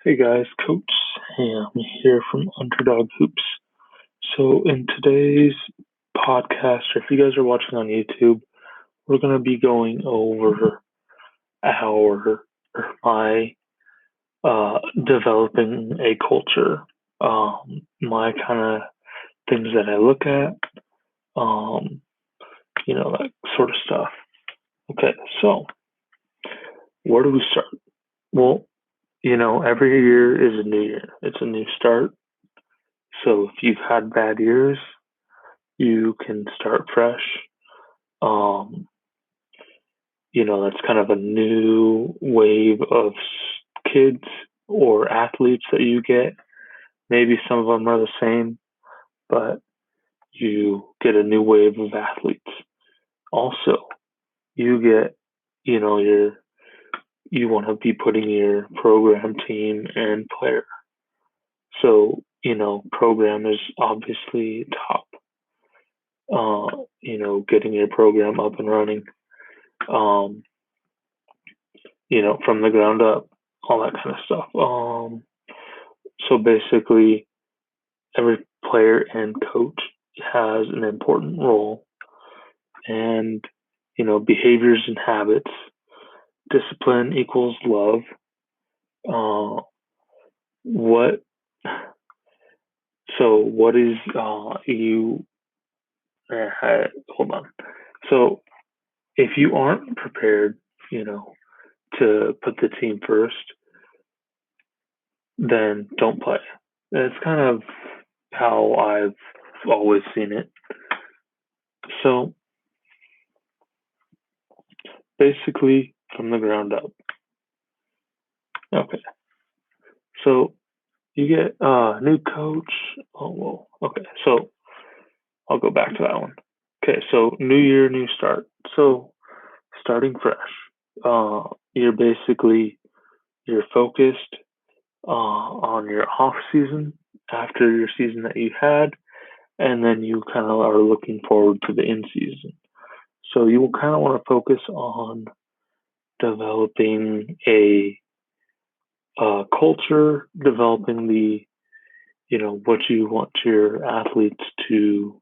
Hey guys, Coach Sam here from Underdog Hoops. So in today's podcast, or if you guys are watching on YouTube, we're gonna be going over our or my developing a culture, my kind of things that I look at, um, that sort of stuff. Okay, so where do we start? Well, every year is a new year. It's a new start. So if you've had bad years, you can start fresh. Um, that's kind of a new wave of kids or athletes that you get. Maybe some of them are the same, but you get a new wave of athletes. Also, you get, you want to be putting your program team and player. So, program is obviously top. Getting your program up and running. Um, from the ground up, all that kind of stuff. So basically, every player and coach has an important role, and behaviors and habits. Discipline equals love. What? So what is you? Hold on. So if you aren't prepared, you know, to put the team first, then don't play. That's kind of how I've always seen it. So basically, from the ground up. Okay. So you get a new coach. Oh, well, okay. So I'll go back to that one. Okay. So new year, new start. So starting fresh. You're basically you're focused on your off season after your season that you had, and then you kind of are looking forward to the in season. So you will kind of want to focus on developing a culture, developing what you want your athletes to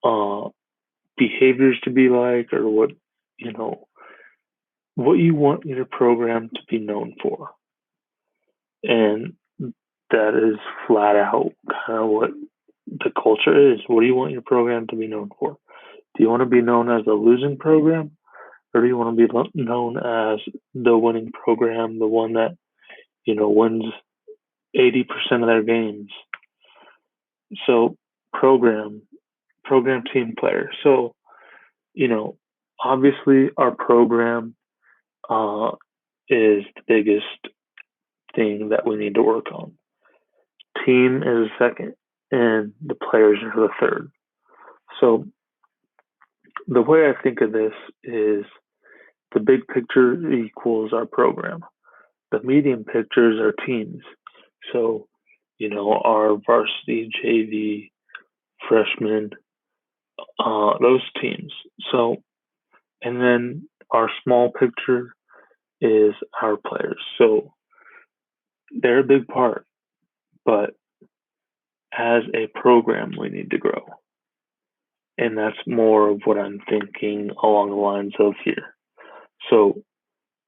uh, behaviors to be like, or you know what you want your program to be known for, and that is flat out kind of what the culture is. What do you want your program to be known for? Do you want to be known as a losing program, or do you want to be known as the winning program, the one that wins 80% of their games? So program, program team player. So you know, obviously our program uh, is the biggest thing that we need to work on. Team is the second, and the players are the third. So the way I think of this is the big picture equals our program. The medium pictures are teams. So, our varsity, JV, freshmen, those teams. So, and then our small picture is our players. So they're a big part, but as a program, we need to grow. And that's more of what I'm thinking along the lines of here. So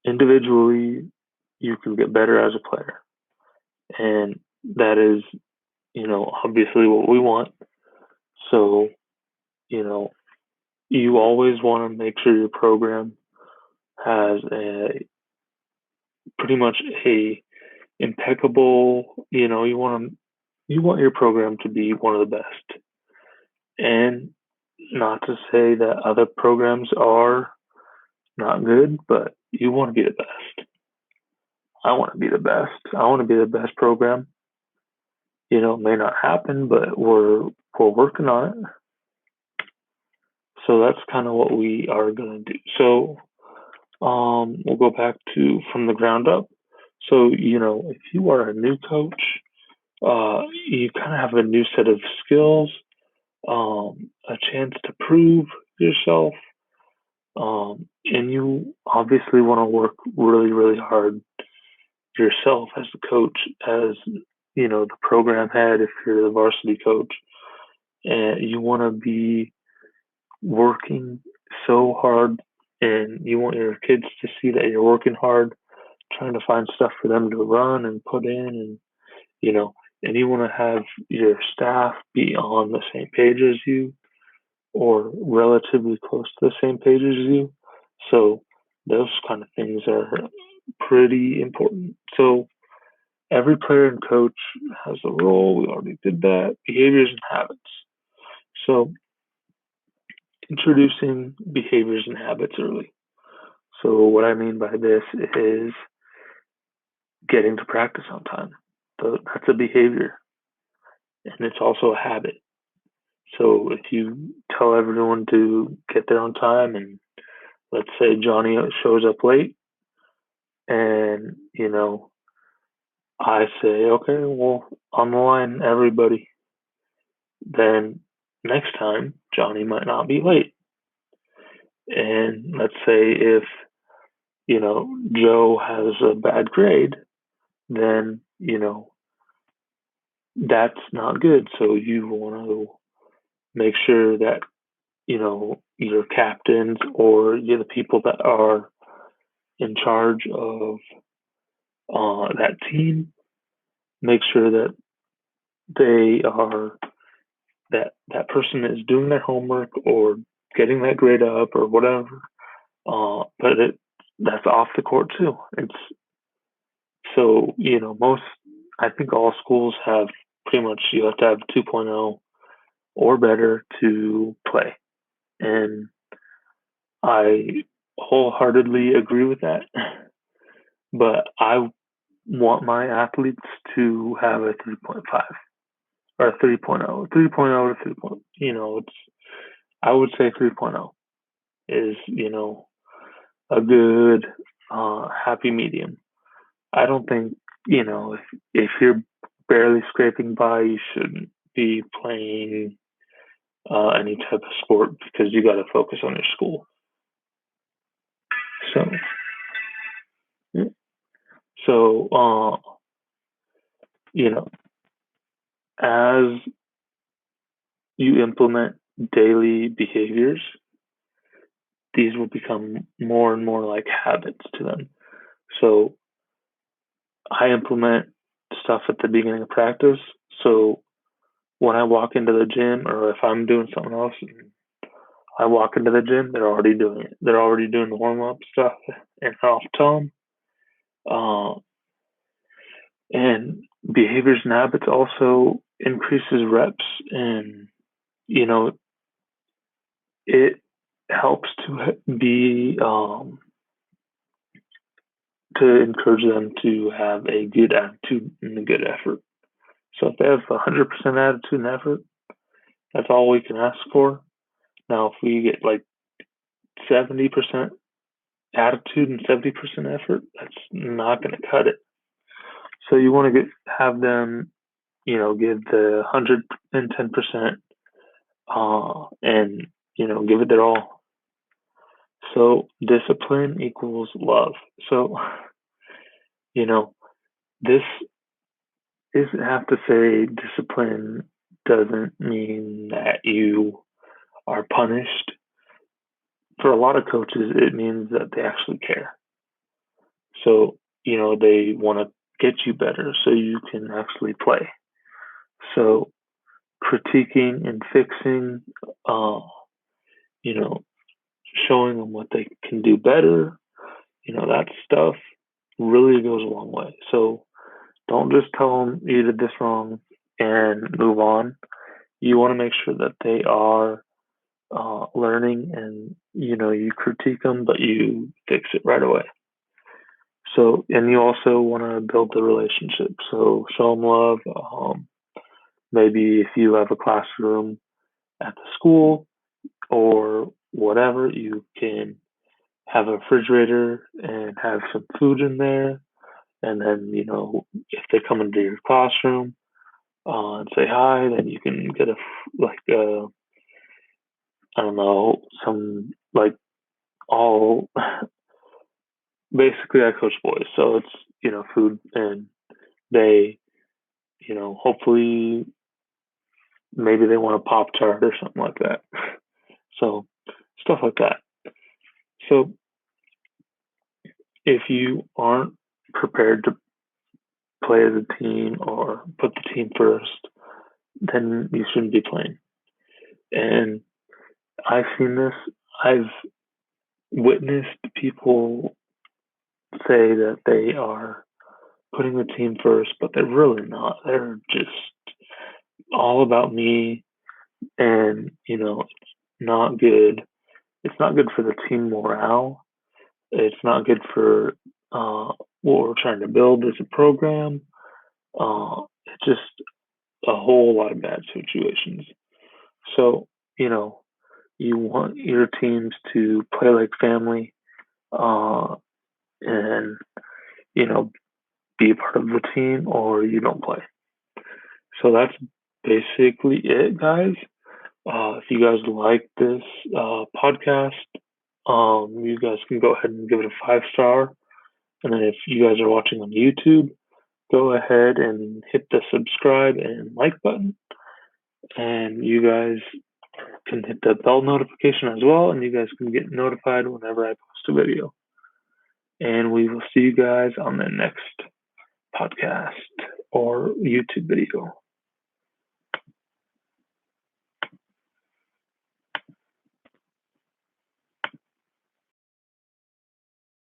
individually, you can get better as a player. And that is, obviously what we want. So, you know, you always want to make sure your program has a pretty much a impeccable, you want your program to be one of the best. And not to say that other programs are not good, but you want to be the best. I want to be the best. I want to be the best program. It may not happen, but we're working on it. So that's kind of what we are going to do. So we'll go back to from the ground up. So if you are a new coach, you kind of have a new set of skills, a chance to prove yourself, and you obviously want to work really, really hard yourself as the coach, as the program head, if you're the varsity coach, and you want to be working so hard, and you want your kids to see that you're working hard, trying to find stuff for them to run and put in, and you know, and you want to have your staff be on the same page as you or relatively close to the same page as you. So those kind of things are pretty important. So every player and coach has a role. We already did that. Behaviors and habits. So introducing behaviors and habits early. So what I mean by this is getting to practice on time. So that's a behavior, and it's also a habit. So if you tell everyone to get there on time, and let's say Johnny shows up late, and I say, okay, well, on the line, everybody. Then next time, Johnny might not be late. And let's say if, Joe has a bad grade, then, that's not good. So you want to make sure that, your captains or the people that are in charge of that team make sure that they are that person is doing their homework or getting that grade up or whatever. But that's off the court too. It's so most. I think all schools have pretty much you have to have 2.0 or better to play, and I wholeheartedly agree with that. But I want my athletes to have a 3.5 or a 3.0, 3.0 to 3. It's I would say 3.0 is a good happy medium. I don't think if you're barely scraping by, you shouldn't be playing any type of sport because you got to focus on your school. So, yeah. So you know, as you implement daily behaviors, these will become more and more like habits to them. So I implement stuff at the beginning of practice. So when I walk into the gym or if I'm doing something else and I walk into the gym, they're already doing it. They're already doing the warm up stuff and I'll tell them. Uh, and behaviors and habits also increases reps and, you know, it helps to be, to encourage them to have a good attitude and a good effort. So if they have 100% attitude and effort, that's all we can ask for. Now, if we get like 70% attitude and 70% effort, that's not going to cut it. So you want to have them, give the 110%, and give it their all. So discipline equals love. So this isn't have to say discipline doesn't mean that you are punished. For a lot of coaches, it means that they actually care. So, they want to get you better so you can actually play. So, critiquing and fixing, uh, you know, showing them what they can do better, that stuff really goes a long way. So, don't just tell them you did this wrong and move on. You want to make sure that they are learning and, you critique them, but you fix it right away. So, and you also want to build the relationship. So, show them love. Maybe if you have a classroom at the school or whatever, you can have a refrigerator and have some food in there. And then, if they come into your classroom and say hi, then you can get like, I don't know, some like all basically I coach boys. So it's food, and they, hopefully maybe they want a Pop Tart or something like that. So stuff like that. So if you aren't prepared to play as a team or put the team first, then you shouldn't be playing. And I've seen this. I've witnessed people say that they are putting the team first, but they're really not. They're just all about me, and it's not good. It's not good for the team morale. It's not good for what we're trying to build as a program. It's just a whole lot of bad situations. So, you want your teams to play like family, uh, and, you know, be a part of the team, or you don't play. So that's basically it, guys. If you guys like this podcast, you guys can go ahead and give it a 5 star. And then if you guys are watching on YouTube, go ahead and hit the subscribe and like button. And you guys can hit the bell notification as well. And you guys can get notified whenever I post a video. And we will see you guys on the next podcast or YouTube video.